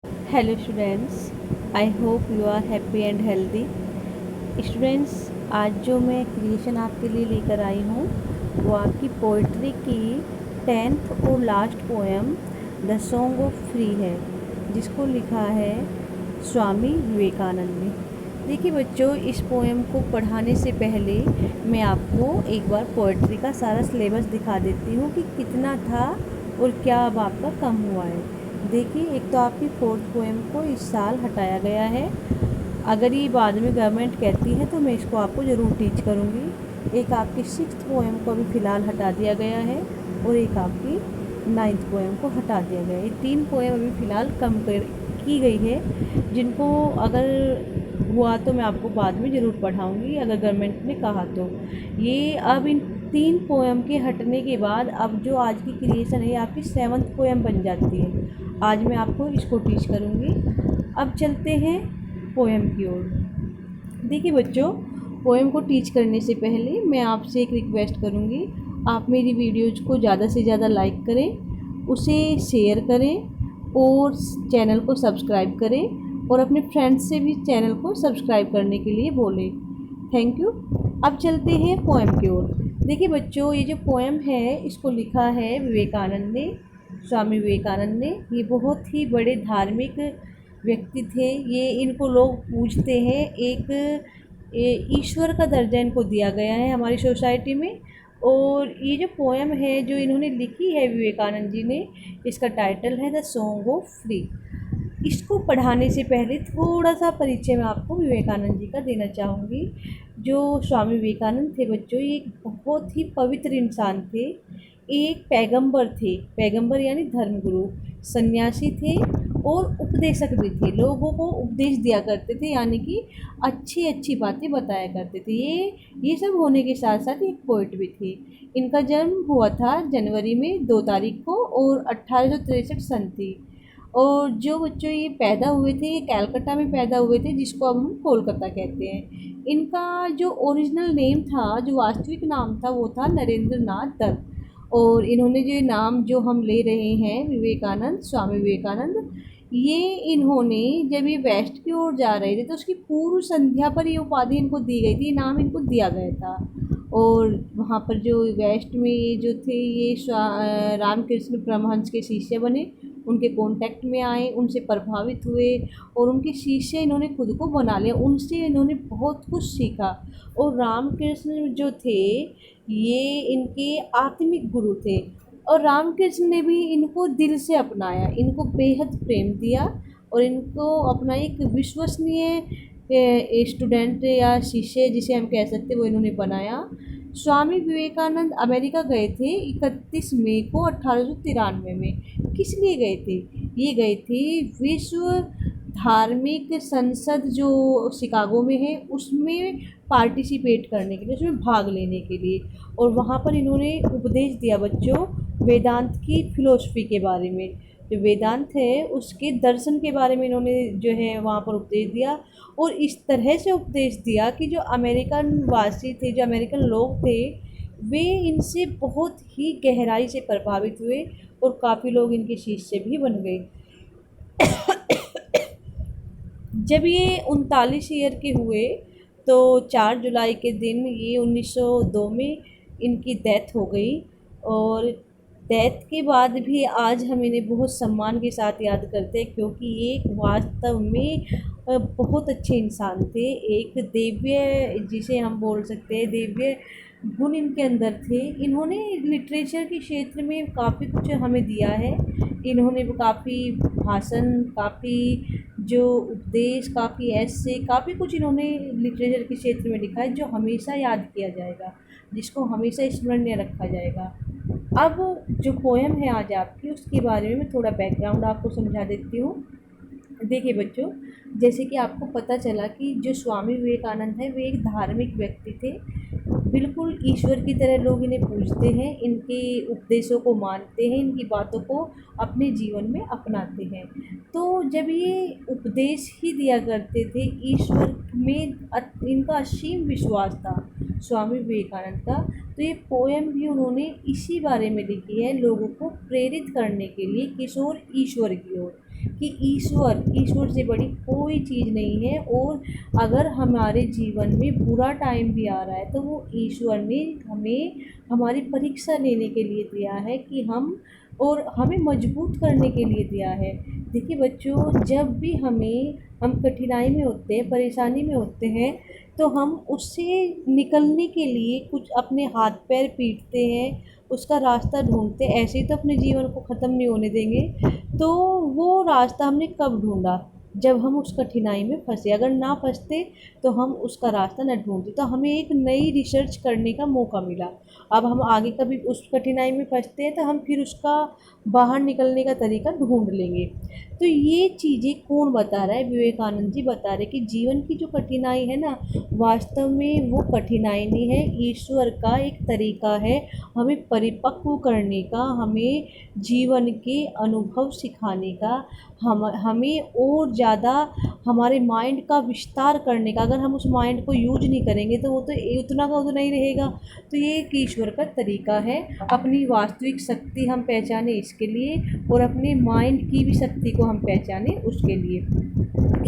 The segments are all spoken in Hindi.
Hello students, I hope you are happy and healthy. Students, आज जो मैं क्रिएशन आपके लिए लेकर आई हूँ वो आपकी पोइट्री की 10th और last poem the song of free है, जिसको लिखा है स्वामी विवेकानंद ने। देखिए बच्चों, इस पोएम को पढ़ाने से पहले मैं आपको एक बार पोइट्री का सारा सिलेबस दिखा देती हूँ कि कितना था और क्या अब आपका कम हुआ है। देखिए, एक तो आपकी 4th पोएम को इस साल हटाया गया है। अगर ये बाद में गवर्नमेंट कहती है तो मैं इसको आपको ज़रूर टीच करूँगी। एक आपकी 6th पोएम को अभी फ़िलहाल हटा दिया गया है और एक आपकी 9th पोएम को हटा दिया गया है। ये 3 पोएम अभी फ़िलहाल कम की गई है, जिनको अगर हुआ तो मैं आपको बाद में ज़रूर पढ़ाऊँगी अगर गवर्नमेंट ने कहा तो। ये अब इन 3 पोएम के हटने के बाद अब जो आज की क्रिएशन है ये आपकी 7th पोएम बन जाती है। आज मैं आपको इसको टीच करूँगी। अब चलते हैं पोएम की ओर। देखिए बच्चों, पोएम को टीच करने से पहले मैं आपसे एक रिक्वेस्ट करूँगी। आप मेरी वीडियोज़ को ज़्यादा से ज़्यादा लाइक करें, उसे शेयर करें और चैनल को सब्सक्राइब करें और अपने फ्रेंड्स से भी चैनल को सब्सक्राइब करने के लिए बोलें। Thank you. अब चलते हैं पोएम की ओर। देखिए बच्चों, ये जो पोएम है इसको लिखा है विवेकानंद ने, स्वामी विवेकानंद ने। ये बहुत ही बड़े धार्मिक व्यक्ति थे। ये इनको लोग पूजते हैं। एक ईश्वर का दर्जा इनको दिया गया है हमारी सोसाइटी में। और ये जो पोएम है जो इन्होंने लिखी है विवेकानंद जी ने, इसका टाइटल है द सॉन्ग ऑफ फ्री। इसको पढ़ाने से पहले थोड़ा सा परिचय मैं आपको विवेकानंद जी का देना चाहूँगी। जो स्वामी विवेकानंद थे बच्चों, ये एक बहुत ही पवित्र इंसान थे। एक पैगंबर थे, पैगंबर यानी धर्मगुरु, सन्यासी थे और उपदेशक भी थे। लोगों को उपदेश दिया करते थे, यानी कि अच्छी अच्छी बातें बताया करते थे। ये सब होने के साथ साथ एक पोइट भी थे। इनका जन्म हुआ था जनवरी में 2 तारीख को और 1863 सन थी। और जो बच्चों ये पैदा हुए थे ये कैलकाटा में पैदा हुए थे, जिसको अब हम कोलकाता कहते हैं। इनका जो ओरिजिनल नेम था, जो वास्तविक नाम था, वो था नरेंद्र नाथ दत्त। और इन्होंने जो नाम जो हम ले रहे हैं विवेकानंद, स्वामी विवेकानंद, ये इन्होंने जब ये वेस्ट की ओर जा रहे थे तो उसकी पूर्व संध्या पर ये उपाधि इनको दी गई थी, नाम इनको दिया गया था। और वहाँ पर जो वेस्ट में ये जो थे ये रामकृष्ण परमहंस के शिष्य बने, उनके कांटेक्ट में आए, उनसे प्रभावित हुए और उनके शिष्य इन्होंने खुद को बना लिया। उनसे इन्होंने बहुत कुछ सीखा। और रामकृष्ण जो थे ये इनके आत्मिक गुरु थे। और रामकृष्ण ने भी इनको दिल से अपनाया, इनको बेहद प्रेम दिया और इनको अपना एक विश्वसनीय स्टूडेंट या शिष्य जिसे हम कह सकते वो इन्होंने बनाया। स्वामी विवेकानंद अमेरिका गए थे 31 मई को 1893 में। किस लिए गए थे? ये गए थे विश्व धार्मिक संसद जो शिकागो में है उसमें पार्टिसिपेट करने के लिए, उसमें भाग लेने के लिए। और वहाँ पर इन्होंने उपदेश दिया बच्चों वेदांत की फिलॉसफी के बारे में। जो वेदांत है उसके दर्शन के बारे में इन्होंने जो है वहाँ पर उपदेश दिया। और इस तरह से उपदेश दिया कि जो अमेरिकन वासी थे, जो अमेरिकन लोग थे, वे इनसे बहुत ही गहराई से प्रभावित हुए और काफ़ी लोग इनके शिष्य भी बन गए। जब ये 39 ईयर के हुए तो 4 जुलाई के दिन ये 1902 में इनकी डेथ हो गई। और डेथ के बाद भी आज हम इन्हें बहुत सम्मान के साथ याद करते हैं, क्योंकि ये एक वास्तव में बहुत अच्छे इंसान थे। एक दिव्य, जिसे हम बोल सकते हैं दिव्य गुण इनके अंदर थे। इन्होंने लिटरेचर के क्षेत्र में काफ़ी कुछ हमें दिया है। इन्होंने काफ़ी भाषण, काफ़ी जो उपदेश, काफ़ी ऐसे काफ़ी कुछ इन्होंने लिटरेचर के क्षेत्र में लिखा है जो हमेशा याद किया जाएगा, जिसको हमेशा स्मरणीय रखा जाएगा। अब जो पोएम है आज आपकी, उसके बारे में मैं थोड़ा बैकग्राउंड आपको समझा देती हूँ। देखिए बच्चों, जैसे कि आपको पता चला कि जो स्वामी विवेकानंद है वे एक धार्मिक व्यक्ति थे। बिल्कुल ईश्वर की तरह लोग इन्हें पूजते हैं, इनके उपदेशों को मानते हैं, इनकी बातों को अपने जीवन में अपनाते हैं। तो जब ये उपदेश ही दिया करते थे, ईश्वर में इनका असीम विश्वास था स्वामी विवेकानंद का। तो ये पोएम भी उन्होंने इसी बारे में लिखी है, लोगों को प्रेरित करने के लिए किशोर ईश्वर की ओर। कि ईश्वर से बड़ी कोई चीज़ नहीं है। और अगर हमारे जीवन में बुरा टाइम भी आ रहा है तो वो ईश्वर ने हमें हमारी परीक्षा लेने के लिए दिया है कि हमें मजबूत करने के लिए दिया है। देखिए बच्चों, जब भी हम कठिनाई में होते हैं, परेशानी में होते हैं, तो हम उससे निकलने के लिए कुछ अपने हाथ पैर पीटते हैं, उसका रास्ता ढूंढते हैं। ऐसे ही तो अपने जीवन को ख़त्म नहीं होने देंगे। तो वो रास्ता हमने कब ढूंढा? जब हम उस कठिनाई में फंसे। अगर ना फंसते तो हम उसका रास्ता न ढूंढते, तो हमें एक नई रिसर्च करने का मौका मिला। अब हम आगे कभी उस कठिनाई में फंसते हैं तो हम फिर उसका बाहर निकलने का तरीका ढूंढ लेंगे। तो ये चीज़ें कौन बता रहा है? विवेकानंद जी बता रहे कि जीवन की जो कठिनाई है ना, वास्तव में वो कठिनाई नहीं है, ईश्वर का एक तरीका है हमें परिपक्व करने का, हमें जीवन के अनुभव सिखाने का, हमें और ज़्यादा हमारे माइंड का विस्तार करने का। अगर हम उस माइंड को यूज नहीं करेंगे तो वो तो उतना का उतना ही रहेगा। तो ये एक ईश्वर का तरीका है, अपनी वास्तविक शक्ति हम पहचाने इसके लिए, और अपने माइंड की भी शक्ति को हम पहचाने उसके लिए।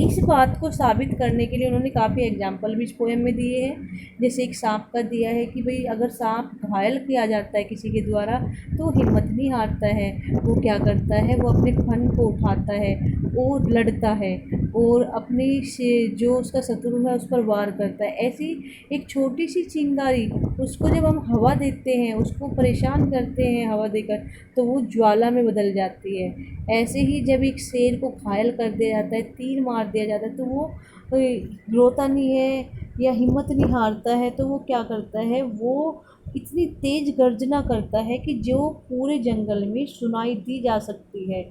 इस बात को साबित करने के लिए उन्होंने काफ़ी एग्जाम्पल भी इस पोएम में दिए हैं। जैसे एक सांप का दिया है कि भाई अगर सांप घायल किया जाता है किसी के द्वारा तो वो हिम्मत नहीं हारता है। वो क्या करता है? वो अपने फन को उठाता है और लड़ता है, और अपने से जो उसका शत्रु है उस पर वार करता है। ऐसी एक छोटी सी चिंगारी, उसको जब हम हवा देते हैं, उसको परेशान करते हैं हवा देकर, तो वो ज्वाला में बदल जाती है। ऐसे ही जब एक शेर को घायल कर दिया जाता है, तीर मार दिया जाता है, तो वो रोता नहीं है या हिम्मत नहीं हारता है। तो वो क्या करता है? वो इतनी तेज गर्जना करता है कि जो पूरे जंगल में सुनाई दी जा सकती है।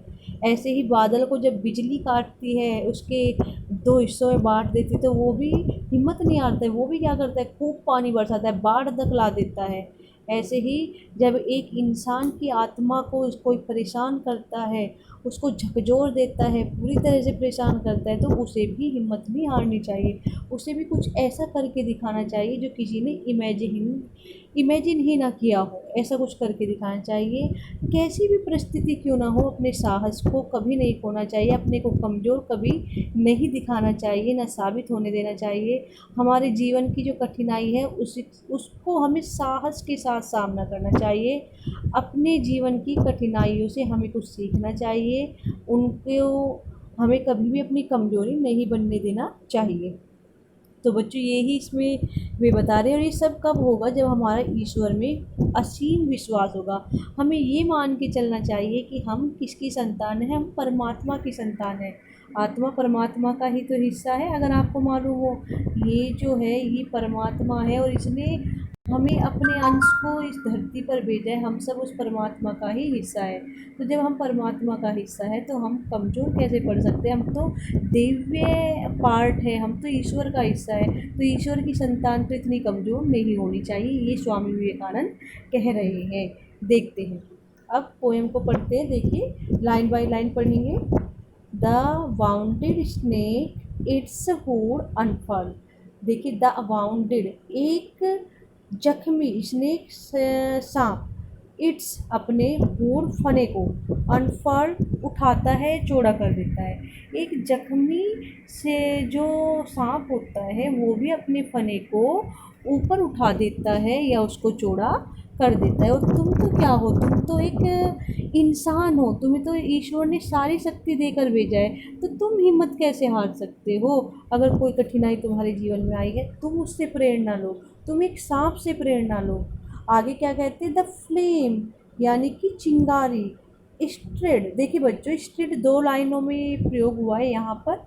ऐसे ही बादल को जब बिजली काटती है, उसके दो हिस्सों में बांट देती है, तो वो भी हिम्मत नहीं हारता है। वो भी क्या करता है? खूब पानी बरसाता है, बाढ़ तक ला देता है। ऐसे ही जब एक इंसान की आत्मा को कोई परेशान करता है, उसको झकझोर देता है, पूरी तरह से परेशान करता है, तो उसे भी हिम्मत नहीं हारनी चाहिए। उसे भी कुछ ऐसा करके दिखाना चाहिए जो किसी ने इमेजिन ही ना किया हो, ऐसा कुछ करके दिखाना चाहिए। कैसी भी परिस्थिति क्यों ना हो, अपने साहस को कभी नहीं खोना चाहिए, अपने को कमज़ोर कभी नहीं दिखाना चाहिए, ना साबित होने देना चाहिए। हमारे जीवन की जो कठिनाई है उसको हमें साहस के साथ सामना करना चाहिए। अपने जीवन की कठिनाइयों से हमें कुछ सीखना चाहिए, उनको हमें कभी भी अपनी कमज़ोरी नहीं बनने देना चाहिए। तो बच्चों यही इसमें वे बता रहे हैं। और ये सब कब होगा? जब हमारा ईश्वर में असीम विश्वास होगा। हमें ये मान के चलना चाहिए कि हम किसकी संतान हैं? हम परमात्मा की संतान हैं। आत्मा परमात्मा का ही तो हिस्सा है, अगर आपको मालूम हो। ये जो है ये परमात्मा है, और इसने हमें अपने अंश को इस धरती पर भेजा है। हम सब उस परमात्मा का ही हिस्सा है। तो जब हम परमात्मा का हिस्सा है तो हम कमज़ोर कैसे पड़ सकते हैं? हम तो दिव्य पार्ट है, हम तो ईश्वर का हिस्सा है। तो ईश्वर की संतान तो इतनी कमज़ोर नहीं होनी चाहिए, ये स्वामी विवेकानंद कह रहे हैं। देखते हैं, अब पोएम को पढ़ते हैं। देखिए, लाइन बाय लाइन पढ़ेंगे। The wounded snake its hood unfurl. देखिए, द वाउंडेड, एक जख्मी स्नेक, सांप, इट्स, अपने हुड, फने को, अनफर्ल, उठाता है, चौड़ा कर देता है। एक जख्मी से जो सांप होता है वो भी अपने फने को ऊपर उठा देता है या उसको चौड़ा कर देता है। और तुम तो क्या हो? तुम तो एक इंसान हो, तुम्हें तो ईश्वर ने सारी शक्ति देकर भेजा है, तो तुम हिम्मत कैसे हार सकते हो? अगर कोई कठिनाई तुम्हारे जीवन में आई है, तुम उससे प्रेरणा लो, तुम एक सांप से प्रेरणा लो। आगे क्या कहते हैं? द फ्लेम, यानी कि चिंगारी, स्ट्रेड। देखिए बच्चों, स्ट्रेड दो लाइनों में प्रयोग हुआ है, यहाँ पर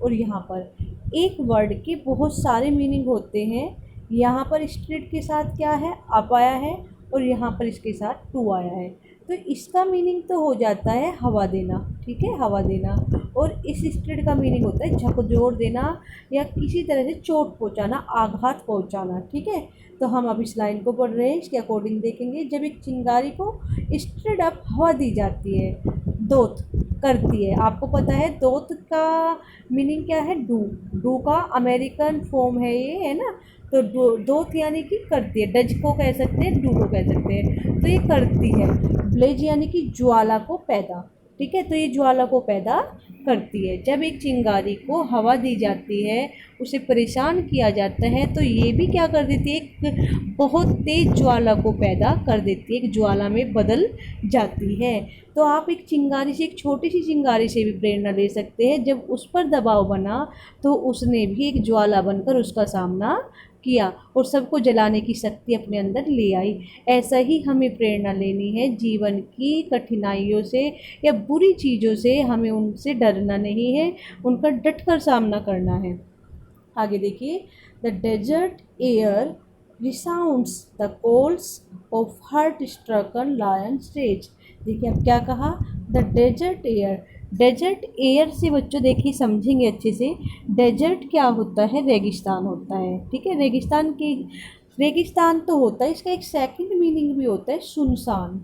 और यहाँ पर। एक वर्ड के बहुत सारे मीनिंग होते हैं। यहाँ पर स्ट्रेड के साथ क्या है? अप आया है, और यहाँ पर इसके साथ टू आया है। तो इसका मीनिंग तो हो जाता है हवा देना, ठीक है, हवा देना। और इस स्ट्रेड का मीनिंग होता है झकझोर देना या किसी तरह से चोट पहुँचाना, आघात पहुँचाना, ठीक है। तो हम अब इस लाइन को पढ़ रहे हैं, इसके अकॉर्डिंग देखेंगे। जब एक चिंगारी को स्ट्रेट अप हवा दी जाती है, दोत करती है। आपको पता है दोत का मीनिंग क्या है? डू का अमेरिकन फॉर्म है ये, है ना। तो दोत यानी कि करती है, डज को कह सकते हैं, डू को कह सकते हैं। तो ये करती है। ब्लेज यानी कि ज्वाला को पैदा, ठीक है। तो ये ज्वाला को पैदा करती है। जब एक चिंगारी को हवा दी जाती है, उसे परेशान किया जाता है, तो ये भी क्या कर देती है, एक बहुत तेज ज्वाला को पैदा कर देती है, एक ज्वाला में बदल जाती है। तो आप एक चिंगारी से, एक छोटी सी चिंगारी से भी प्रेरणा ले सकते हैं। जब उस पर दबाव बना तो उसने भी एक ज्वाला बनकर उसका सामना किया और सबको जलाने की शक्ति अपने अंदर ले आई। ऐसा ही हमें प्रेरणा लेनी है जीवन की कठिनाइयों से या बुरी चीज़ों से। हमें उनसे डरना नहीं है, उनका डटकर सामना करना है। आगे देखिए, the desert air resounds the calls of heart stricken lion stage. देखिए अब क्या कहा, the desert air. Desert air से बच्चों देखिए समझेंगे अच्छे से। डेजर्ट क्या होता है, रेगिस्तान होता है, ठीक है। रेगिस्तान तो होता है, इसका एक सेकंड मीनिंग भी होता है सुनसान,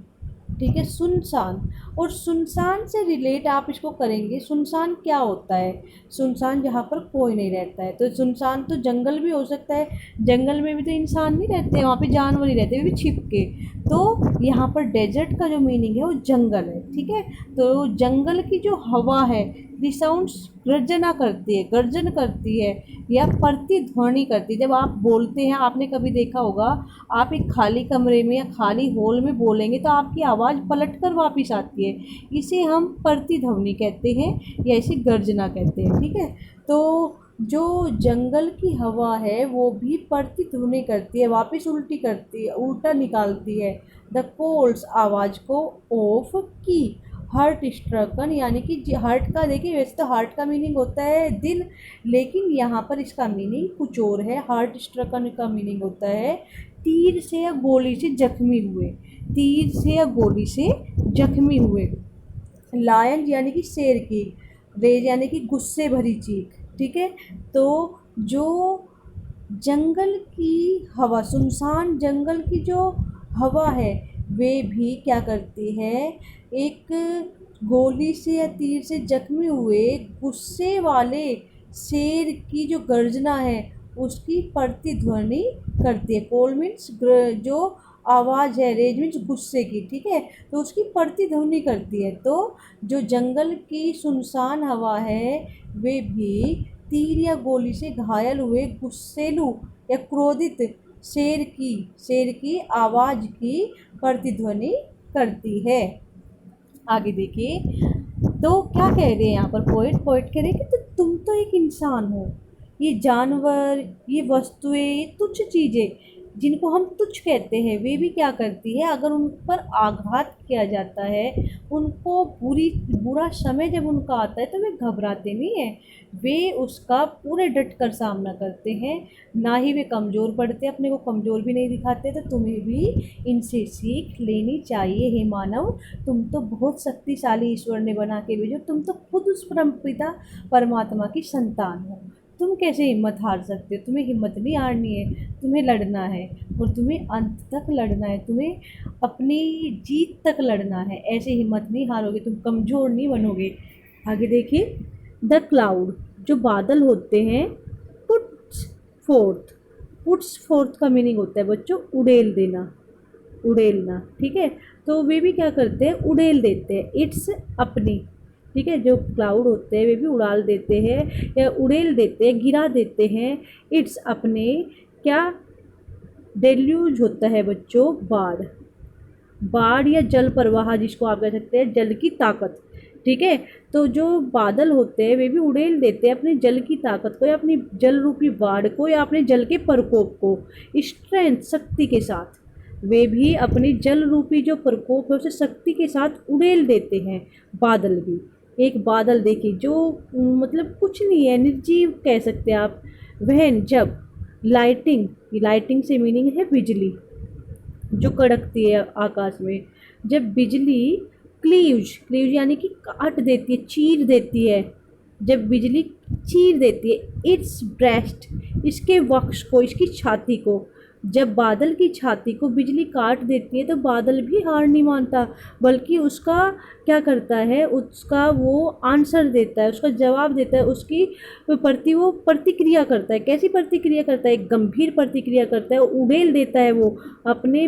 ठीक है, सुनसान। और सुनसान से रिलेट आप इसको करेंगे, सुनसान क्या होता है, सुनसान जहाँ पर कोई नहीं रहता है। तो सुनसान तो जंगल भी हो सकता है, जंगल में भी तो इंसान नहीं रहते, वहाँ पे जानवर ही रहते हैं, भी छिप के। तो यहाँ पर डेजर्ट का जो मीनिंग है वो जंगल है, ठीक है। तो जंगल की जो हवा है, रिसाउंड्स गर्जना करती है, गर्जन करती है या प्रतिध्वनि करती है। जब आप बोलते हैं, आपने कभी देखा होगा, आप एक खाली कमरे में या खाली हॉल में बोलेंगे तो आपकी आवाज़ पलट कर वापस आती है। इसे हम प्रतिध्वनि कहते हैं या इसे गर्जना कहते हैं, ठीक है। तो जो जंगल की हवा है वो भी प्रतिध्वनि करती है, वापस उल्टी करती है, उल्टा निकालती है। द कोल्स आवाज़ को, ऑफ की, हार्ट स्ट्रकन यानी कि हार्ट का, देखिए वैसे तो हार्ट का मीनिंग होता है दिल, लेकिन यहाँ पर इसका मीनिंग कुछ और है। हार्ट स्ट्रकन का मीनिंग होता है तीर से या गोली से जख्मी हुए, तीर से या गोली से जख्मी हुए। लायन यानी कि शेर की, रेज यानी कि गुस्से भरी चीख, ठीक है। तो जो जंगल की हवा, सुनसान जंगल की जो हवा है, वे भी क्या करती है, एक गोली से या तीर से जख्मी हुए गुस्से वाले शेर की जो गर्जना है उसकी प्रतिध्वनि करती है। कोल मीन्स जो आवाज़ है, रेज मीन्स गुस्से की, ठीक है, तो उसकी प्रतिध्वनि करती है। तो जो जंगल की सुनसान हवा है वे भी तीर या गोली से घायल हुए गुस्सेलू या क्रोधित शेर की आवाज़ की प्रतिध्वनि करती है। आगे देखिए, तो क्या कह रहे हैं यहाँ पर पोइट कह रहे हैं कि तो तुम तो एक इंसान हो, ये जानवर, ये वस्तुएं, ये तुच्छ चीज़ें जिनको हम तुच्छ कहते हैं, वे भी क्या करती है, अगर उन पर आघात किया जाता है, उनको बुरा समय जब उनका आता है तो वे घबराते नहीं हैं, वे उसका पूरे डट कर सामना करते हैं, ना ही वे कमज़ोर पड़ते, अपने को कमज़ोर भी नहीं दिखाते। तो तुम्हें भी इनसे सीख लेनी चाहिए हे मानव। तुम तो बहुत शक्तिशाली ईश्वर ने बना के भेजो, तुम तो खुद उस परमपिता परमात्मा की संतान हो। तुम कैसे हिम्मत हार सकते हो, तुम्हें हिम्मत नहीं हारनी है, तुम्हें लड़ना है और तुम्हें अंत तक लड़ना है, तुम्हें अपनी जीत तक लड़ना है। ऐसे हिम्मत नहीं हारोगे, तुम कमज़ोर नहीं बनोगे। आगे देखिए, द क्लाउड, जो बादल होते हैं, पुट्स फोर्थ, पुट्स फोर्थ का मीनिंग होता है बच्चों उड़ेल देना, उड़ेलना, ठीक है। तो वे भी क्या करते हैं, उड़ेल देते हैं, इट्स अपनी, ठीक है। जो क्लाउड होते हैं वे भी उड़ाल देते हैं या उड़ेल देते हैं, गिरा देते हैं, इट्स अपने, क्या, डेल्यूज होता है बच्चों बाढ़, बाढ़ या जल प्रवाह जिसको आप कह सकते हैं, जल की ताकत, ठीक है। तो जो बादल होते हैं वे भी उड़ेल देते हैं अपने जल की ताकत को या अपनी जल रूपी बाढ़ को या अपने जल के प्रकोप को, स्ट्रेंथ, शक्ति के साथ। वे भी अपनी जल रूपी जो प्रकोप है उसे शक्ति के साथ उड़ेल देते हैं। बादल भी, एक बादल देखिए जो मतलब कुछ नहीं है, निर्जीव कह सकते हैं आप। वह जब लाइटिंग, लाइटिंग से मीनिंग है बिजली जो कड़कती है आकाश में, जब बिजली क्लीव्स, क्लीव्स यानी कि काट देती है, चीर देती है, जब बिजली चीर देती है इट्स ब्रेस्ट, इसके वक्ष को, इसकी छाती को, जब बादल की छाती को बिजली काट देती है तो बादल भी हार नहीं मानता, बल्कि उसका क्या करता है, उसका वो आंसर देता है, उसका जवाब देता है, उसकी प्रति वो प्रतिक्रिया करता है। कैसी प्रतिक्रिया करता है? एक गंभीर प्रतिक्रिया करता है, उड़ेल देता है वो अपने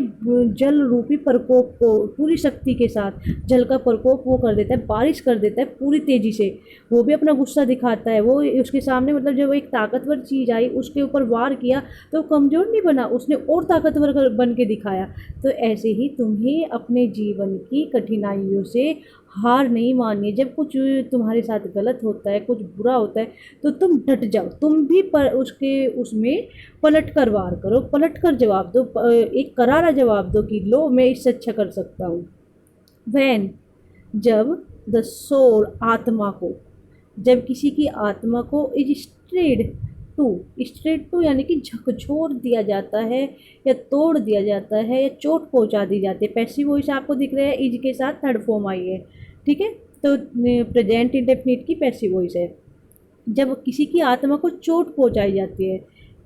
जल रूपी प्रकोप को पूरी शक्ति के साथ। जल का प्रकोप वो कर देता है, बारिश कर देता है पूरी तेज़ी से। वो भी अपना गुस्सा दिखाता है। वो उसके सामने मतलब जब एक ताकतवर चीज़ आई उसके ऊपर वार किया तो कमज़ोर नहीं बना, उसने और ताकतवर बन के दिखाया। तो ऐसे ही तुम्हें अपने जीवन की कठिनाइयों से हार नहीं माननी। जब कुछ तुम्हारे साथ गलत होता है, कुछ बुरा होता है, तो तुम डट जाओ, तुम भी पर उसके उसमें पलट कर वार करो, पलट कर जवाब दो, एक करारा जवाब दो कि लो मैं इससे अच्छा कर सकता हूँ। वैन, जब द सोल, आत्मा को, जब किसी की आत्मा को इज स्ट्रेट टू यानी कि झकझोर दिया जाता है या तोड़ दिया जाता है या चोट पहुंचा दी जाती है। पैसिव वॉइस आपको दिख रहा है, इज के साथ थर्ड फॉर्म आई है, ठीक है। तो प्रेजेंट इंडेफिनिट की पैसिव वॉइस है। जब किसी की आत्मा को चोट पहुंचाई जाती है,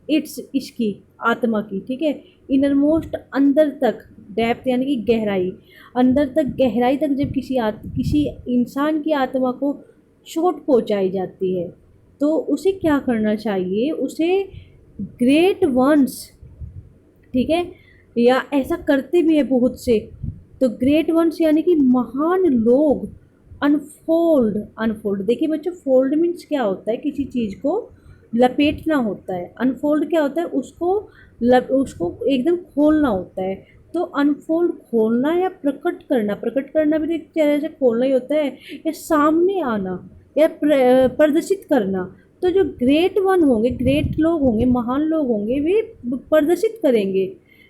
इट्स, इसकी आत्मा की, ठीक है, इनरमोस्ट, अंदर तक, डेप्थ यानी कि गहराई, अंदर तक गहराई तक जब किसी इंसान की आत्मा को चोट पहुंचाई जाती है तो उसे क्या करना चाहिए? उसे ग्रेट वंस, ठीक है, या ऐसा करते भी है बहुत से, तो ग्रेट वंस यानी कि महान लोग, अनफोल्ड, अनफोल्ड देखिए बच्चों, फोल्ड मीन्स क्या होता है? किसी चीज़ को लपेटना होता है। अनफोल्ड क्या होता है? उसको एकदम खोलना होता है। तो अनफोल्ड खोलना या प्रकट करना, प्रकट करना भी एक तरह से खोलना ही होता है, या सामने आना या प्रदर्शित करना। तो जो ग्रेट वन होंगे, ग्रेट लोग होंगे, महान लोग होंगे, वे प्रदर्शित करेंगे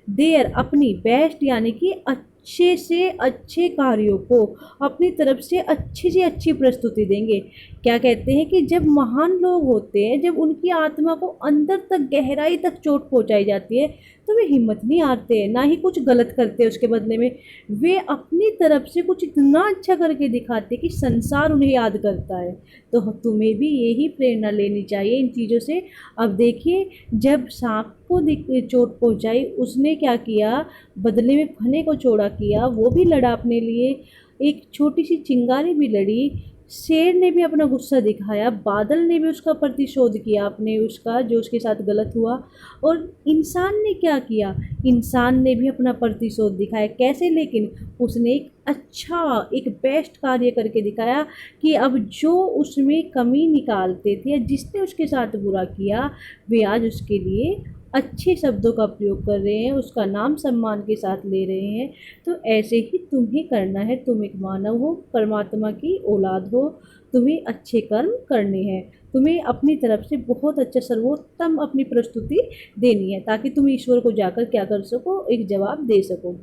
देयर, अपनी बेस्ट यानी कि अच्छे से अच्छे कार्यों को, अपनी तरफ से अच्छी प्रस्तुति देंगे। क्या कहते हैं कि जब महान लोग होते हैं, जब उनकी आत्मा को अंदर तक गहराई तक चोट पहुंचाई जाती है तो वे हिम्मत नहीं हारते हैं, ना ही कुछ गलत करते हैं उसके बदले में। वे अपनी तरफ से कुछ इतना अच्छा करके दिखाते कि संसार उन्हें याद करता है। तो तुम्हें भी यही प्रेरणा लेनी चाहिए इन चीज़ों से। अब देखिए, जब सांप को चोट पहुंचाई, उसने क्या किया? बदले में फने को चौड़ा किया, वो भी लड़ा अपने लिए, एक छोटी सी चिंगारी भी लड़ी, शेर ने भी अपना गुस्सा दिखाया, बादल ने भी उसका प्रतिशोध किया, अपने उसका जो उसके साथ गलत हुआ। और इंसान ने क्या किया? इंसान ने भी अपना प्रतिशोध दिखाया। कैसे? लेकिन उसने एक अच्छा, एक बेस्ट कार्य करके दिखाया कि अब जो उसमें कमी निकालते थे या जिसने उसके साथ बुरा किया, वे आज उसके लिए अच्छे शब्दों का प्रयोग कर रहे हैं, उसका नाम सम्मान के साथ ले रहे हैं। तो ऐसे ही तुम्हें करना है। तुम एक मानव हो, परमात्मा की औलाद हो, तुम्हें अच्छे कर्म करने हैं, तुम्हें अपनी तरफ से बहुत अच्छा सर्वोत्तम अपनी प्रस्तुति देनी है, ताकि तुम ईश्वर को जाकर क्या कर सको? एक जवाब दे सको।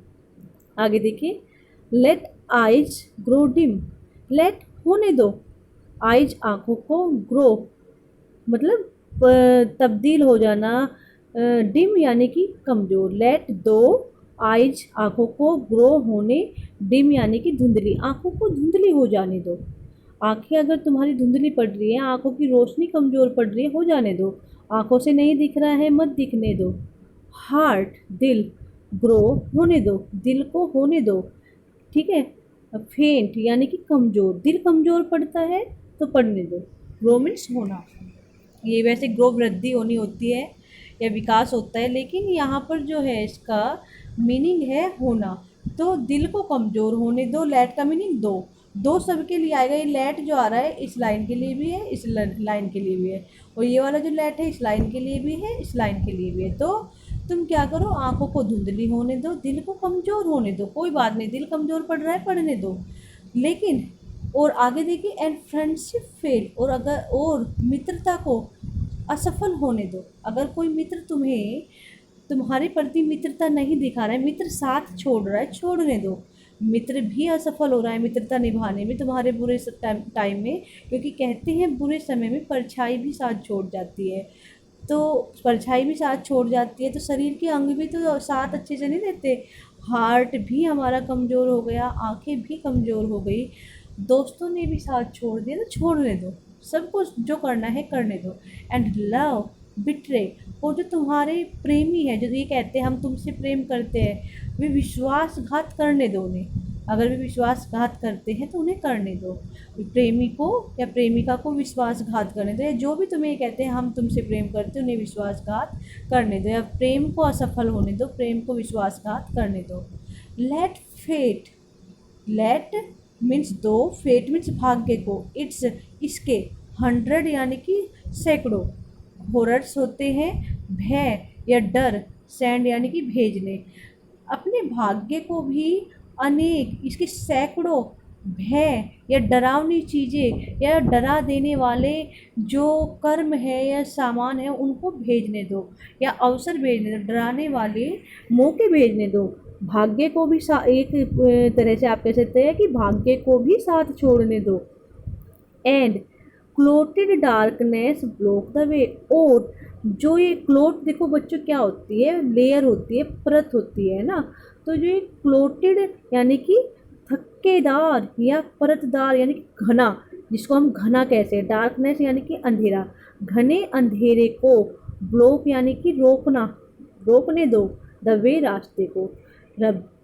आगे देखिए, let eyes grow dim, let होने दो, आइज आँखों को, ग्रो मतलब तब्दील हो जाना, डिम यानी कि कमज़ोर। लेट दो आइज आँखों को, ग्रो होने, डिम यानी कि धुंधली, आँखों को धुंधली हो जाने दो। आँखें अगर तुम्हारी धुंधली पड़ रही है, आँखों की रोशनी कमज़ोर पड़ रही है, हो जाने दो। आँखों से नहीं दिख रहा है, मत दिखने दो। हार्ट, दिल, ग्रो होने दो, दिल को होने दो, ठीक है। फेंट यानी कि कमज़ोर, दिल कमज़ोर पड़ता है तो पड़ने दो। ग्रो मीन्स होना, ये वैसे ग्रो वृद्धि होनी होती है या विकास होता है, लेकिन यहाँ पर जो है इसका मीनिंग है होना। तो दिल को कमज़ोर होने दो, लेट का मीनिंग दो, दो सबके लिए आएगा। ये लेट जो आ रहा है इस लाइन के लिए भी है, इस लाइन के लिए भी है, और ये वाला जो लेट है इस लाइन के लिए भी है, इस लाइन के लिए भी है। तो तुम क्या करो? आंखों को धुंधली होने दो, दिल को कमज़ोर होने दो, कोई बात नहीं, दिल कमज़ोर पड़ रहा है, पड़ने दो। लेकिन और आगे देखिए, एंड फ्रेंडशिप फेल, और अगर और मित्रता को असफल होने दो। अगर कोई मित्र तुम्हारे प्रति मित्रता नहीं दिखा रहा है, मित्र साथ छोड़ रहा है, छोड़ने दो। मित्र भी असफल हो रहा है मित्रता निभाने में तुम्हारे बुरे टाइम में, क्योंकि कहते हैं बुरे समय में परछाई भी साथ छोड़ जाती है। तो परछाई भी साथ छोड़ जाती है तो शरीर के अंग भी तो साथ अच्छे से नहीं देते। हार्ट भी हमारा कमज़ोर हो गया, आंखें भी कमज़ोर हो गई, दोस्तों ने भी साथ छोड़ दिया, तो छोड़ने दो, सबको जो करना है करने दो। एंड लव, बिट्रे, और जो तुम्हारे प्रेमी है, जो ये कहते हैं हम तुमसे प्रेम करते हैं, वे विश्वासघात करने दो उन्हें। अगर वे विश्वासघात करते हैं तो उन्हें करने दो, प्रेमी को या प्रेमिका को विश्वासघात करने दो, या जो भी तुम्हें कहते हैं हम तुमसे प्रेम करते हैं उन्हें विश्वासघात करने दो, या प्रेम को असफल होने दो, प्रेम को विश्वासघात करने दो। लेट फेट, लेट मीन्स दो, फेट मीन्स भाग्य को, इट्स इसके, 100 यानी कि सैकड़ों, हॉरर्स होते हैं भय या डर, सेंड यानी कि भेजने, अपने भाग्य को भी अनेक, इसके सैकड़ों भय या डरावनी चीज़ें या डरा देने वाले जो कर्म है या सामान है उनको भेजने दो, या अवसर भेजने दो, डराने वाले मौके भेजने दो। भाग्य को भी एक तरह से आप कह सकते हैं कि भाग्य को भी साथ छोड़ने दो। And clotted darkness block the way, और जो ये क्लोट देखो बच्चों क्या होती है, लेयर होती है, परत होती है ना, तो जो ये क्लोटेड यानी कि थक्केदार या परतदार यानी कि घना, जिसको हम घना कहते हैं, डार्कनेस यानी कि अंधेरा, घने अंधेरे को, ब्लॉक यानी कि रोकना, रोकने दो, द वे रास्ते को,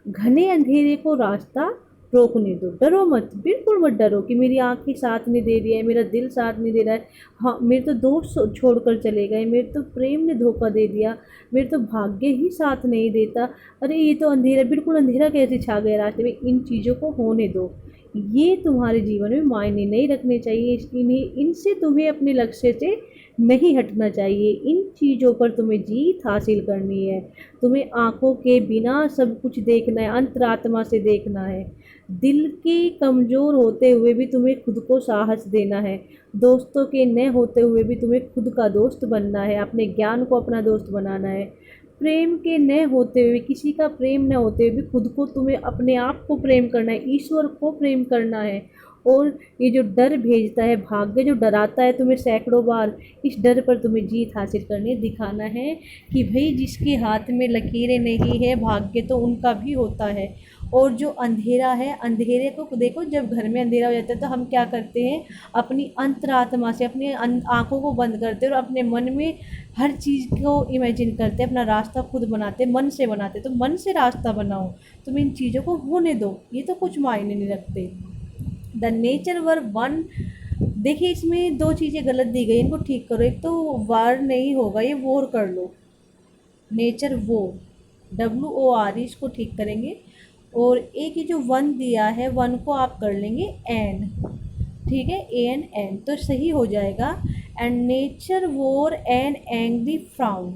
घने अंधेरे को रास्ता रोकने दो। डरो मत, बिल्कुल मत डरो कि मेरी आँखें साथ नहीं दे रही है, मेरा दिल साथ नहीं दे रहा है, हाँ मेरे तो दोस्त छोड़कर चले गए, मेरे तो प्रेम ने धोखा दे दिया, मेरे तो भाग्य ही साथ नहीं देता, अरे ये तो अंधेरा, बिल्कुल अंधेरा कैसे छा गया रास्ते में। इन चीज़ों को होने दो, ये तुम्हारे जीवन में मायने नहीं रखने चाहिए, इनसे तुम्हें अपने लक्ष्य से नहीं हटना चाहिए, इन चीज़ों पर तुम्हें जीत हासिल करनी है, तुम्हें आँखों के बिना सब कुछ देखना है, अंतरात्मा से देखना है, दिल के कमज़ोर होते हुए भी तुम्हें खुद को साहस देना है, दोस्तों के न होते हुए भी तुम्हें खुद का दोस्त बनना है, अपने ज्ञान को अपना दोस्त बनाना है, प्रेम के न होते हुए, किसी का प्रेम न होते हुए भी खुद को, तुम्हें अपने आप को प्रेम करना है, ईश्वर को प्रेम करना है। और ये जो डर भेजता है, भाग्य जो डराता है तुम्हें सैकड़ों बार, इस डर पर तुम्हें जीत हासिल करनी है, दिखाना है कि भाई जिसके हाथ में लकीरें नहीं है भाग्य तो उनका भी होता है। और जो अंधेरा है, अंधेरे को देखो, जब घर में अंधेरा हो जाता है तो हम क्या करते हैं, अपनी अंतरात्मा से अपनी आँखों को बंद करते हैं और अपने मन में हर चीज़ को इमेजिन करते हैं, अपना रास्ता खुद बनाते हैं, मन से बनाते हैं। तो मन से रास्ता बनाओ, तुम इन चीज़ों को होने दो, ये तो कुछ मायने नहीं रखते। द नेचर वर वन, देखिए इसमें दो चीज़ें गलत दी गई, इनको ठीक करो, एक तो वार नहीं होगा, ये वोर कर लो, नेचर वो, WOR इसको ठीक करेंगे, और एक ये जो वन दिया है, वन को आप कर लेंगे एन, ठीक है, AN तो सही हो जाएगा। एंड नेचर वोर एन एंग्री फ्राउन,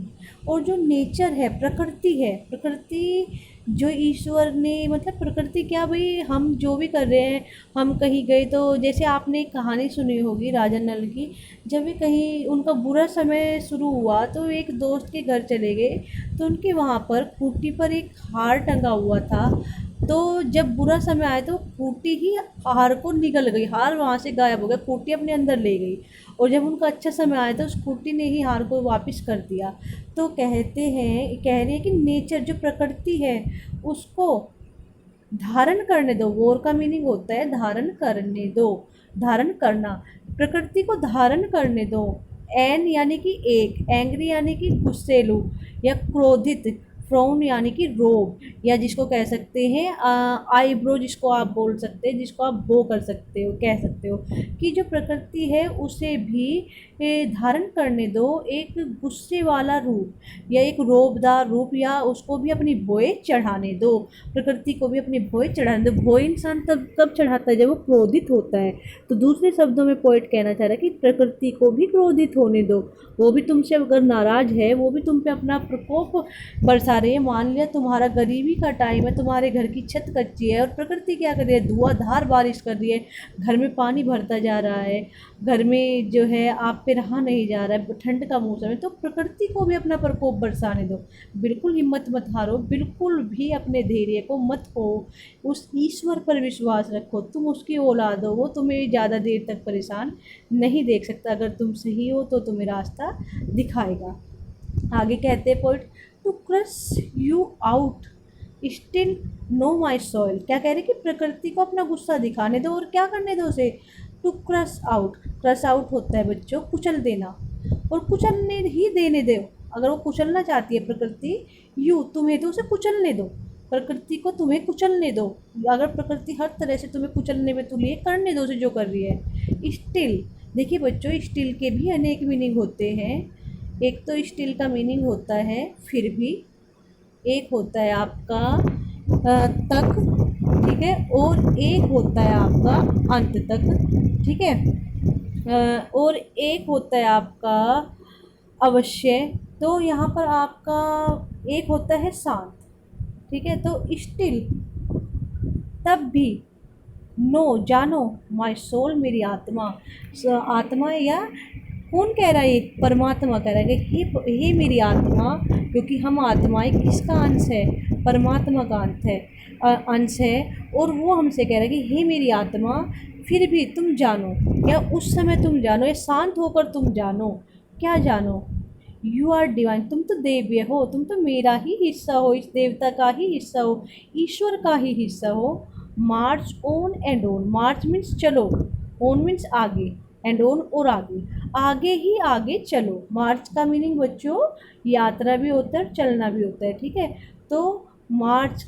और जो नेचर है, प्रकृति है, प्रकृति जो ईश्वर ने, मतलब प्रकृति क्या भाई, हम जो भी कर रहे हैं, हम कहीं गए तो जैसे आपने एक कहानी सुनी होगी राजा नल की, जब भी कहीं उनका बुरा समय शुरू हुआ तो एक दोस्त के घर चले गए, तो उनके वहाँ पर खूंटी पर एक हार टंगा हुआ था, तो जब बुरा समय आया तो खूंटी ही हार को निगल गई, हार वहाँ से गायब हो गया, खूंटी अपने अंदर ले गई, और जब उनका अच्छा समय आया तो उस खूंटी ने ही हार को वापस कर दिया। तो कह रहे हैं कि नेचर जो प्रकृति है उसको धारण करने दो, वोर का मीनिंग होता है धारण करने दो, धारण करना, प्रकृति को धारण करने दो। एन यानी कि एक, एंग्री यानी कि गुस्सेलू या क्रोधित, फ्राउन यानी कि रोब, या जिसको कह सकते हैं आईब्रो, जिसको आप बोल सकते हैं, जिसको आप बो कर सकते हो, कह सकते हो कि जो प्रकृति है उसे भी धारण करने दो, एक गुस्से वाला रूप या एक रोबदार रूप, या उसको भी अपनी भोए चढ़ाने दो, प्रकृति को भी अपनी भोए चढ़ाने दो। भोए इंसान तब कब चढ़ाता है जब वो क्रोधित होता है। तो दूसरे शब्दों में पोएट कहना चाह रहा है कि प्रकृति को भी क्रोधित होने दो, वो भी तुमसे अगर नाराज़ है, वो भी तुम पे अपना प्रकोप बरसा रही है। मान लिया तुम्हारा गरीबी का टाइम है, तुम्हारे घर की छत कच्ची है और प्रकृति क्या कर रही है, धुआंधार बारिश कर रही है, घर में पानी भरता जा रहा है, घर में जो है आप पे रहा नहीं जा रहा है, ठंड का मौसम है, तो प्रकृति को भी अपना प्रकोप बरसाने दो। बिल्कुल हिम्मत मत हारो, बिल्कुल भी अपने धैर्य को मत खो, उस ईश्वर पर विश्वास रखो, तुम उसकी औलाद हो, वो तुम्हें ज़्यादा देर तक परेशान नहीं देख सकता, अगर तुम सही हो तो तुम्हें रास्ता दिखाएगा। आगे कहते हैं poet, to crush you out still know my soil, क्या कह रहे कि प्रकृति को अपना गुस्सा दिखाने दो और क्या करने दो उसे, to crush out, crush out होता है बच्चों कुचल देना, और कुचलने ही देने दो। अगर वो कुचलना चाहती है प्रकृति यू तुम्हें, तो उसे कुचलने दो। प्रकृति को तुम्हें कुचलने दो। अगर प्रकृति हर तरह से तुम्हें कुचलने में तुली है, करने दो उसे जो कर रही है। स्टिल, देखिए बच्चों, स्टिल के भी अनेक मीनिंग होते हैं। एक तो स्टिल का मीनिंग होता है फिर भी, एक होता है आपका तक, ठीक है, और एक होता है आपका अंत तक, ठीक है, और एक होता है आपका अवश्य। तो यहाँ पर आपका एक होता है शांत, ठीक है। तो स्टिल, तब भी, नो जानो, माय सोल मेरी आत्मा, आत्मा या कौन कह रहा है, ये परमात्मा कह रहा है कि हे मेरी आत्मा, क्योंकि हम आत्माएं किसका अंश है, परमात्मा का अंश है, अंश है। और वो हमसे कह रहा है कि हे मेरी आत्मा, फिर भी तुम जानो, या उस समय तुम जानो, या शांत होकर तुम जानो। क्या जानो? यू आर डिवाइन, तुम तो देव्य हो, तुम तो मेरा ही हिस्सा हो, इस देवता का ही हिस्सा हो, ईश्वर का ही हिस्सा हो। March on and on, March means चलो, ऑन मीन्स आगे, एंड ऑन और आगे, आगे ही आगे चलो। मार्च का मीनिंग बच्चों यात्रा भी होता है, चलना भी होता है, ठीक है। तो मार्च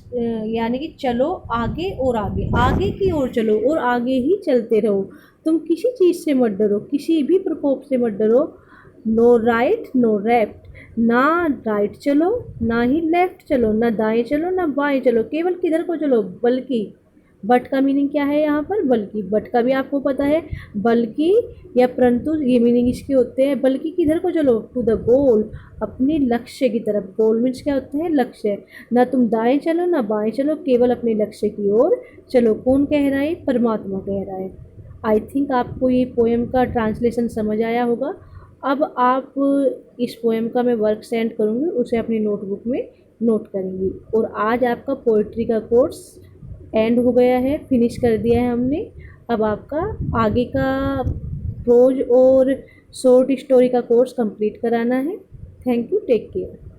यानी कि चलो आगे और आगे, आगे की ओर चलो और आगे ही चलते रहो। तुम किसी चीज़ से मत डरो, किसी भी प्रकोप से मत डरो। नो राइट नो लेफ्ट, ना राइट चलो ना ही लेफ्ट चलो, ना दाएं चलो ना बाएं चलो, केवल किधर को चलो, बल्कि। बट का मीनिंग क्या है यहाँ पर? बल्कि। बट का भी आपको पता है, बल्कि या परंतु, ये मीनिंग इसके होते हैं। बल्कि किधर को चलो? टू द गोल, अपने लक्ष्य की तरफ। गोल मीन्स क्या होते हैं? लक्ष्य। ना तुम दाएं चलो ना बाएं चलो, केवल अपने लक्ष्य की ओर चलो। कौन कह रहा है? परमात्मा कह रहा है। आई थिंक आपको ये पोएम का ट्रांसलेशन समझ आया होगा। अब आप इस पोएम का मैं वर्क सेंड करूँगी, उसे अपनी नोटबुक में नोट करेंगी। और आज आपका पोइट्री का कोर्स एंड हो गया है, फिनिश कर दिया है हमने। अब आपका आगे का प्रोज और शॉर्ट स्टोरी का कोर्स कंप्लीट कराना है। Thank you, take care.